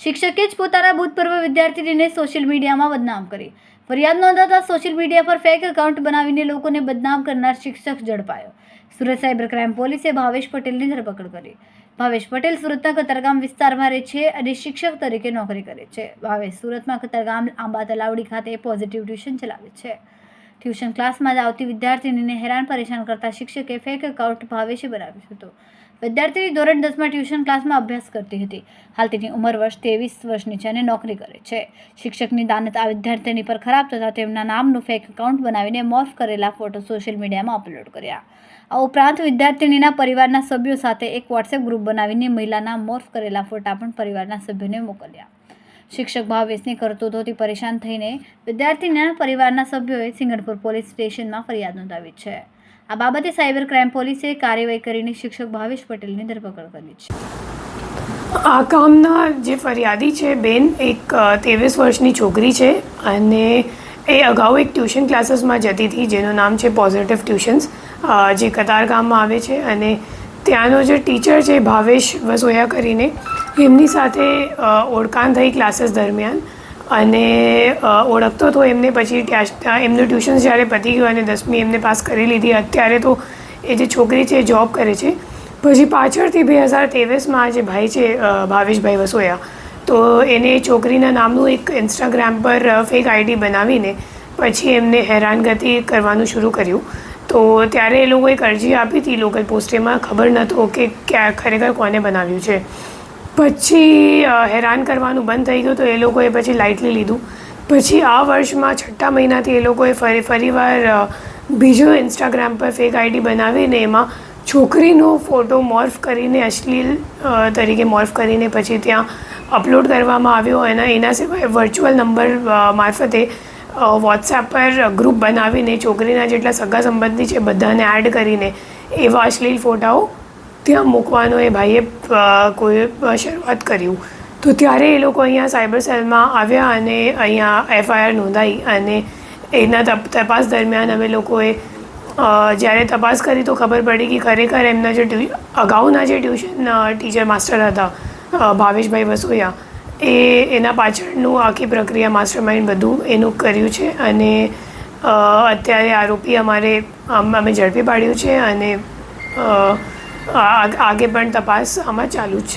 શિક્ષકે જ પોતાના ભૂતપૂર્વ વિદ્યાર્થીનીને સોશિયલ મીડિયામાં બદનામ કરી. ફરિયાદ નોંધાતા સોશિયલ મીડિયા પર ફેક એકાઉન્ટ બનાવીને લોકોને બદનામ કરનાર શિક્ષક ઝડપાયો. સુરત સાયબર ક્રાઇમ પોલીસે ભાવેશ પટેલની ધરપકડ કરી. ભાવેશ પટેલ સુરતના કતારગામ વિસ્તારમાં રહે છે અને શિક્ષક તરીકે નોકરી કરે છે. ભાવેશ સુરતમાં કતારગામ આંબા તલાવડી ખાતે પોઝિટિવ ટ્યુશન ચલાવે છે. ટ્યુશન ક્લાસમાં જ આવતી વિદ્યાર્થીનીને હેરાન પરેશાન કરતા શિક્ષકે ફેક એકાઉન્ટ ભાવેશે બનાવ્યું હતું. વિદ્યાર્થીની ધોરણ 10માં ટ્યુશન ક્લાસમાં અભ્યાસ કરતી હતી. હાલ તેની ઉંમર વર્ષ 23 વર્ષની છે અને નોકરી કરે છે. શિક્ષકની દાનત આ વિદ્યાર્થીની પર ખરાબ થતાં તેમના નામનું ફેક એકાઉન્ટ બનાવીને મોર્ફ કરેલા ફોટો સોશિયલ મીડિયામાં અપલોડ કર્યા. આ ઉપરાંત વિદ્યાર્થીનીના પરિવારના સભ્યો સાથે એક વોટ્સએપ ગ્રુપ બનાવીને મહિલાના મોર્ફ કરેલા ફોટા પણ પરિવારના સભ્યોને મોકલ્યા. શિક્ષક ભાવેશની કરતૂતોથી પરેશાન થઈને વિદ્યાર્થીના પરિવારના સભ્યોએ સિંગણપુર પોલીસ સ્ટેશનમાં ફરિયાદ નોંધાવી છે. આ બાબતે સાયબર ક્રાઇમ પોલીસે કાર્યવાહી કરીને શિક્ષક ભાવેશ પટેલની ધરપકડ કરી છે. આ કામના જે ફરિયાદી છે બેન એક 23 વર્ષની છોકરી છે અને એ અગાઉ એક ટ્યુશન ક્લાસીસમાં જતી હતી જેનું નામ છે પોઝિટિવ ટ્યુશન્સ, જે કતારગામમાં આવે છે. અને ત્યાંનો જે ટીચર છે ભાવેશ વસોયા કરીને, એમની સાથે ઓળખાણ થઈ ક્લાસીસ દરમિયાન અને ઓળખતો હતો એમને. પછી એમનું ટ્યુશન જ્યારે પતી ગયું અને 10મી એમને પાસ કરી લીધી. અત્યારે તો એ જે છોકરી છે એ જોબ કરે છે. પછી પાછળથી 2023માં જે ભાઈ છે ભાવેશભાઈ વસોયા, તો એને છોકરીના નામનું એક ઇન્સ્ટાગ્રામ પર ફેક આઈડી બનાવીને પછી એમને હેરાનગતિ કરવાનું શરૂ કર્યું. તો ત્યારે એ લોકોએ એક અરજી આપી હતી લોકલ પોસ્ટેમાં. ખબર નહોતો કે ખરેખર કોને બનાવ્યું છે. પછી હેરાન કરવાનું બંધ થઈ ગયું તો એ લોકોએ પછી લાઇટલી લીધું. પછી આ વર્ષમાં 6ઠ્ઠા મહિનાથી એ લોકોએ ફરીવાર બીજો ઇન્સ્ટાગ્રામ પર ફેક આઈડી બનાવીને એમાં છોકરીનો ફોટો મોર્ફ કરીને અશ્લીલ તરીકે મોર્ફ કરીને પછી ત્યાં અપલોડ કરવામાં આવ્યો. અને એના સિવાય વર્ચ્યુઅલ નંબર મારફતે વોટ્સએપ પર ગ્રુપ બનાવીને છોકરીના જેટલા સગા સંબંધી છે બધાને એડ કરીને એવા અશ્લીલ ફોટાઓ ત્યાં મૂકવાનો એ ભાઈએ કોઈ શરૂઆત કર્યું. તો ત્યારે એ લોકો અહીંયા સાયબર સેલમાં આવ્યા અને અહીંયા FIR નોંધાઈ. અને એના તપાસ દરમિયાન અમે લોકોએ જ્યારે તપાસ કરી તો ખબર પડી કે ખરેખર એમના જે અગાઉના જે ટ્યુશન ટીચર માસ્ટર હતા ભાવેશભાઈ વસોયા, એના પાછળનું આખી પ્રક્રિયા માસ્ટરમાઇન્ડ બધું એનું કર્યું છે. અને અત્યારે આરોપી અમે ઝડપી પાડ્યું છે અને આગે પણ તપાસ આમાં ચાલુ જ છે.